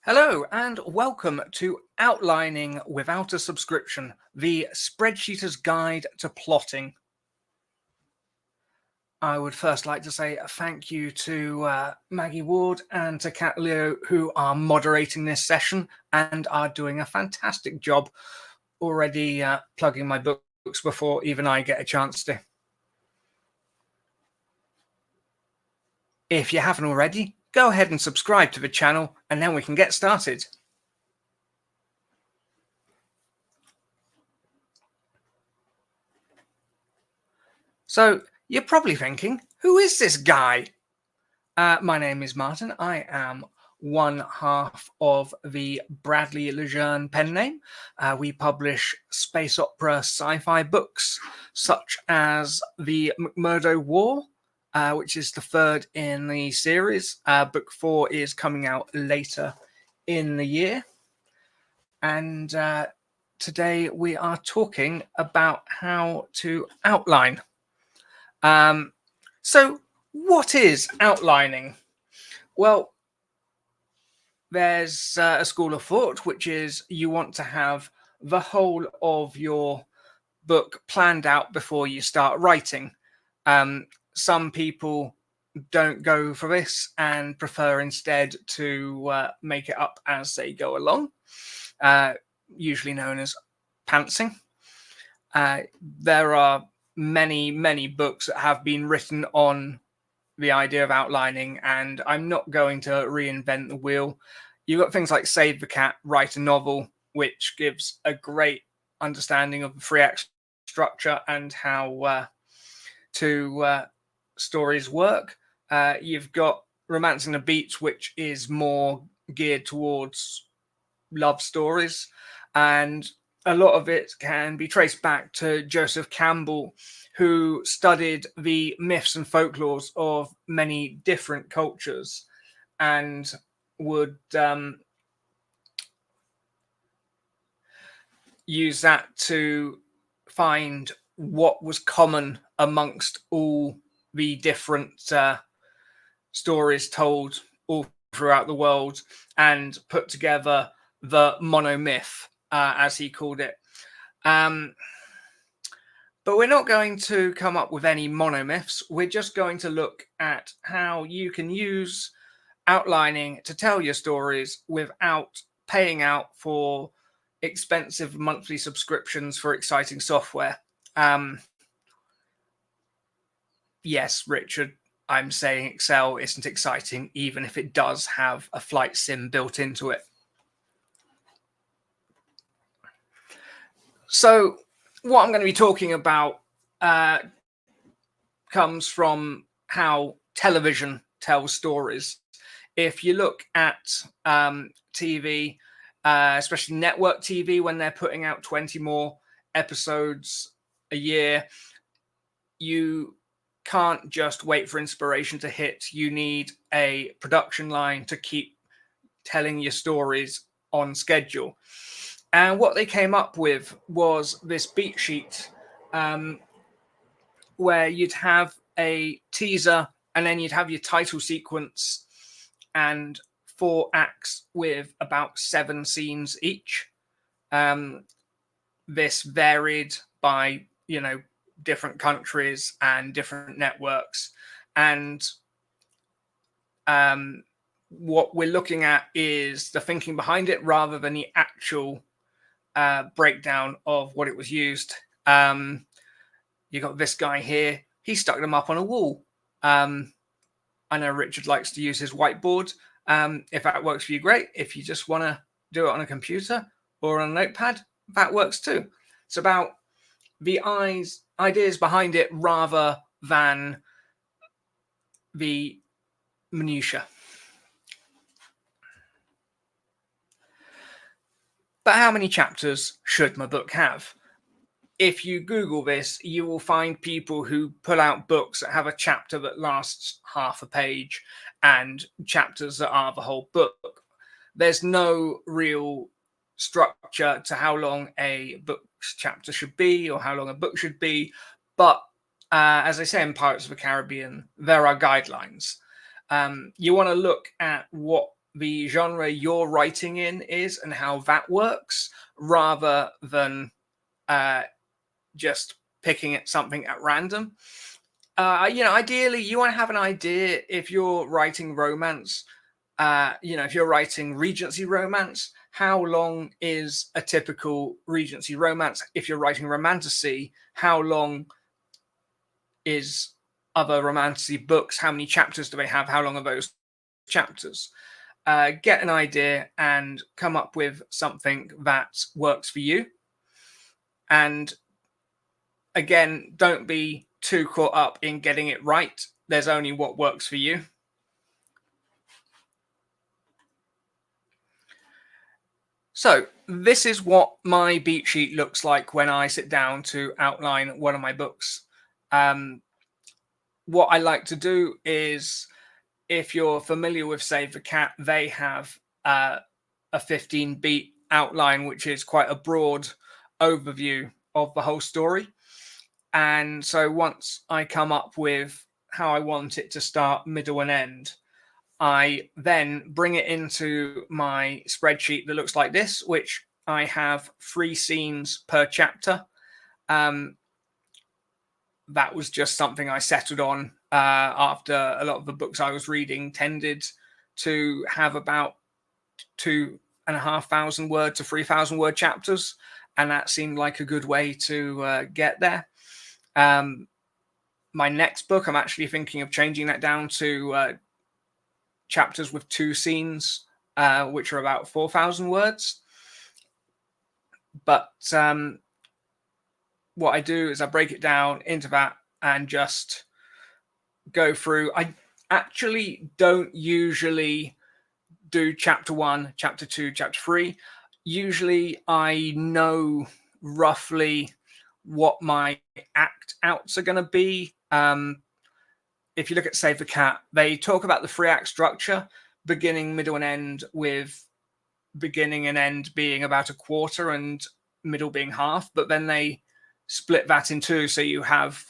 Hello and welcome to Outlining Without a Subscription, the Spreadsheeter's Guide to Plotting. I would first like to say a thank you to Maggie Ward and to Kat Leo, who are moderating this session and are doing a fantastic job already plugging my books before even I get a chance to. If you haven't already, go ahead and subscribe to the channel and then we can get started. So you're probably thinking, who is this guy? My name is Martin. I am one half of the Bradley Lejeune pen name. We publish space opera sci-fi books such as The McMurdo War, which is the third in the series. Book 4 is coming out later in the year. And today we are talking about how to outline. So what is outlining? Well, there's a school of thought, which is you want to have the whole of your book planned out before you start writing. Some people don't go for this and prefer instead to make it up as they go along, usually known as pantsing. There are many books that have been written on the idea of outlining, and I'm not going to reinvent the wheel. You've got things like Save the Cat, Write a Novel, which gives a great understanding of the 3-act structure and how stories work. You've got Romancing the Beach, which is more geared towards love stories, and a lot of it can be traced back to Joseph Campbell, who studied the myths and folklores of many different cultures and would use that to find what was common amongst all the different stories told all throughout the world and put together the monomyth, as he called it. But we're not going to come up with any monomyths. We're just going to look at how you can use outlining to tell your stories without paying out for expensive monthly subscriptions for exciting software. Yes, Richard, I'm saying Excel isn't exciting, even if it does have a flight sim built into it. So what I'm going to be talking about comes from how television tells stories. If you look at TV, especially network TV, when they're putting out 20 more episodes a year, you can't just wait for inspiration to hit. You need a production line to keep telling your stories on schedule. And what they came up with was this beat sheet, where you'd have a teaser and then you'd have your title sequence and 4 acts with about 7 scenes each. This varied by, different countries and different networks. And what we're looking at is the thinking behind it rather than the actual breakdown of what it was used. You got this guy here. He stuck them up on a wall. I know Richard likes to use his whiteboard. If that works for you, great. If you just want to do it on a computer or on a notepad, that works too. It's about the ideas behind it rather than the minutiae. But how many chapters should my book have? If you Google this, you will find people who put out books that have a chapter that lasts half a page and chapters that are the whole book. There's no real structure to how long a book's chapter should be or how long a book should be. But as I say in Pirates of the Caribbean, there are guidelines. You want to look at what the genre you're writing in is and how that works, rather than just picking at something at random. Ideally, you want to have an idea if you're writing romance. If you're writing Regency romance, how long is a typical Regency romance? If you're writing romantasy, how long is other romantasy books? How many chapters do they have? How long are those chapters? Get an idea and come up with something that works for you. And again, don't be too caught up in getting it right. There's only what works for you. So this is what my beat sheet looks like when I sit down to outline one of my books. What I like to do is, if you're familiar with Save the Cat, they have a 15 beat outline, which is quite a broad overview of the whole story. And so once I come up with how I want it to start, middle, and end, I then bring it into my spreadsheet that looks like this, which I have 3 scenes per chapter. That was just something I settled on after a lot of the books I was reading tended to have about 2,500 word to 3,000 word chapters. And that seemed like a good way to get there. My next book, I'm actually thinking of changing that down to chapters with 2 scenes, which are about 4,000 words. But what I do is I break it down into that and just go through. I actually don't usually do chapter 1, chapter 2, chapter 3. Usually I know roughly what my act outs are going to be. If you look at Save the Cat, they talk about the 3-act structure, beginning, middle, and end, with beginning and end being about a quarter and middle being half. But then they split that in 2, so you have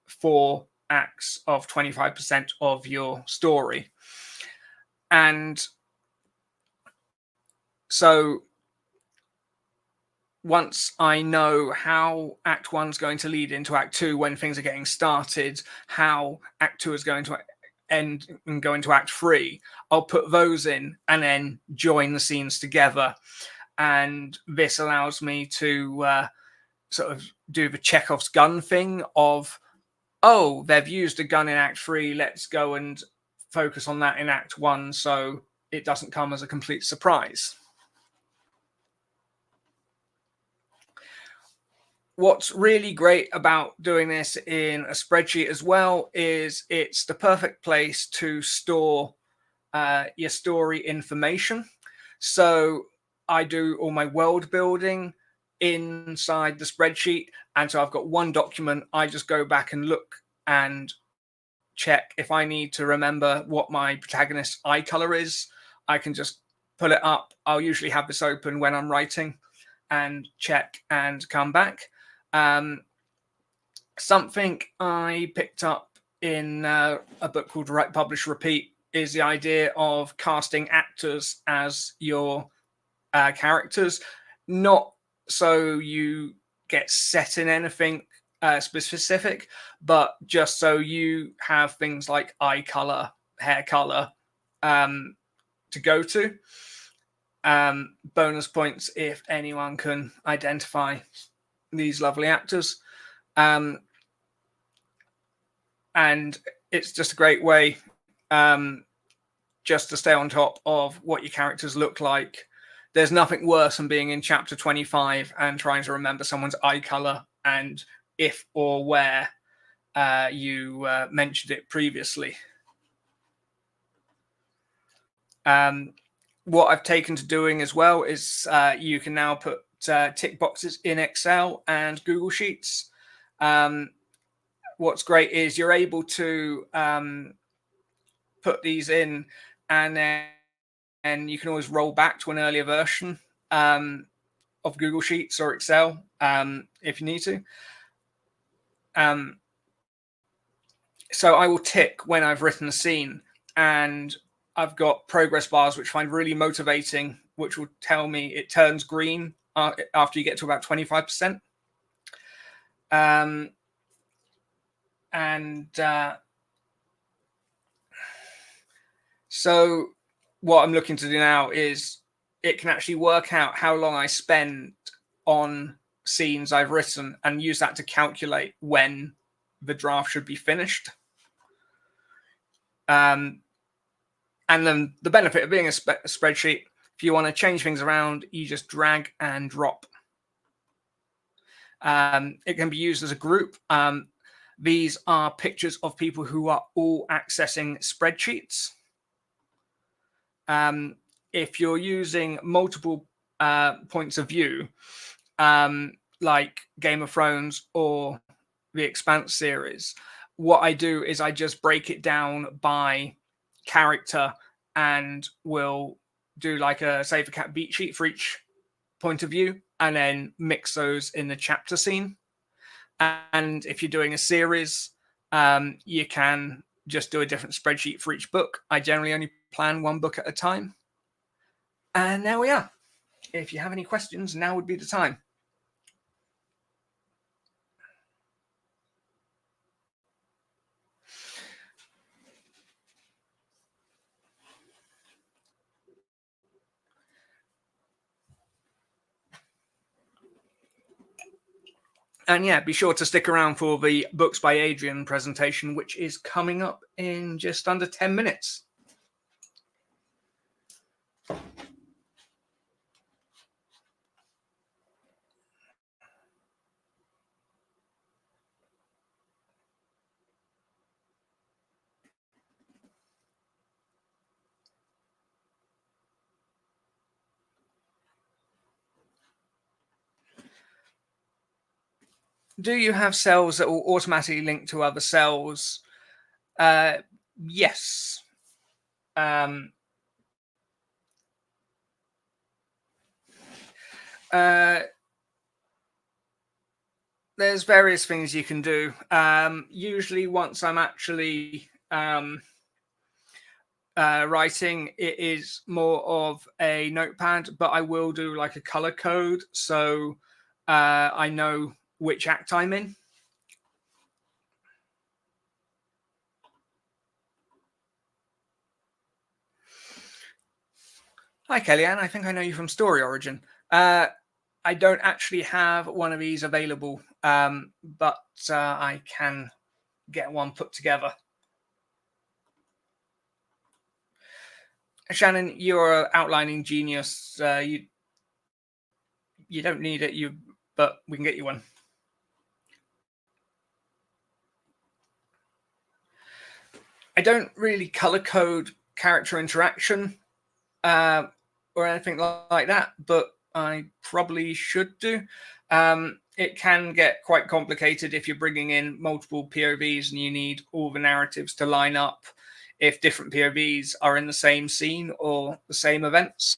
4 acts of 25% of your story. And so once I know how Act 1's going to lead into Act 2 when things are getting started, how Act 2 is going to end and go into Act 3, I'll put those in and then join the scenes together. And this allows me to sort of do the Chekhov's gun thing of, oh, they've used a gun in Act 3, let's go and focus on that in Act 1 so it doesn't come as a complete surprise. What's really great about doing this in a spreadsheet as well is it's the perfect place to store your story information. So I do all my world building inside the spreadsheet. And so I've got one document. I just go back and look and check if I need to remember what my protagonist's eye color is. I can just pull it up. I'll usually have this open when I'm writing and check and come back. Something I picked up in a book called Write, Publish, Repeat is the idea of casting actors as your characters, not so you get set in anything specific, but just so you have things like eye color, hair color to go to. Bonus points if anyone can identify these lovely actors. And it's just a great way just to stay on top of what your characters look like. There's nothing worse than being in chapter 25 and trying to remember someone's eye color and if or where you mentioned it previously. What I've taken to doing as well is you can now put tick boxes in Excel and Google Sheets. What's great is you're able to put these in and then you can always roll back to an earlier version of Google Sheets or Excel if you need to. So I will tick when I've written a scene, and I've got progress bars, which I find really motivating, which will tell me it turns green after you get to about 25%. So what I'm looking to do now is it can actually work out how long I spend on scenes I've written and use that to calculate when the draft should be finished. And then the benefit of being a spreadsheet, if you want to change things around, you just drag and drop. It can be used as a group. These are pictures of people who are all accessing spreadsheets. If you're using multiple points of view, like Game of Thrones or the Expanse series, what I do is I just break it down by character and will do like a save a cat beat sheet for each point of view and then mix those in the chapter scene. And if you're doing a series, you can just do a different spreadsheet for each book. I generally only plan one book at a time. And there we are. If you have any questions, now would be the time. And yeah, be sure to stick around for the Books by Adrian presentation, which is coming up in just under 10 minutes. Do you have cells that will automatically link to other cells? Yes. There's various things you can do. Usually once I'm actually writing, it is more of a notepad, but I will do like a color code so I know which act I'm in. Hi, Kellyanne. I think I know you from Story Origin. I don't actually have one of these available, but I can get one put together. Shannon, you're an outlining genius. You don't need it, but we can get you one. I don't really color code character interaction or anything like that, but I probably should do. It can get quite complicated if you're bringing in multiple POVs and you need all the narratives to line up if different POVs are in the same scene or the same events.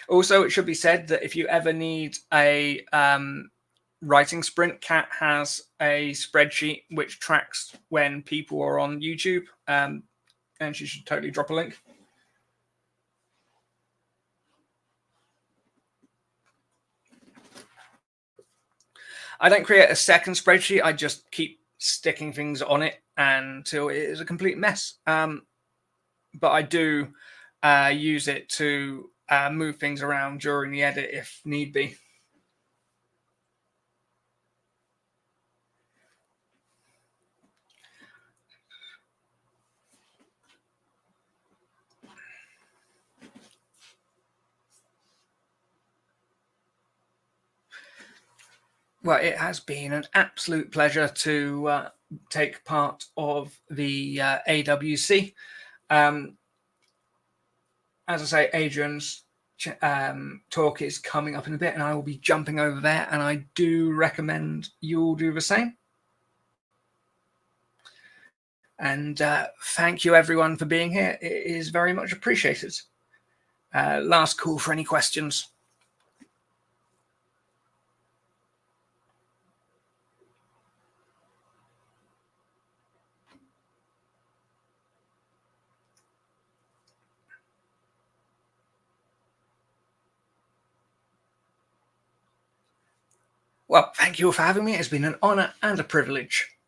Also, it should be said that if you ever need a writing sprint, Kat has a spreadsheet which tracks when people are on YouTube, and she should totally drop a link. I don't create a second spreadsheet. I just keep sticking things on it until it is a complete mess. But I do use it to move things around during the edit if need be. Well, it has been an absolute pleasure to take part of the AWC. As I say, Adrian's talk is coming up in a bit, and I will be jumping over there, and I do recommend you all do the same. And thank you, everyone, for being here. It is very much appreciated. Last call for any questions. Well, thank you for having me. It's been an honor and a privilege.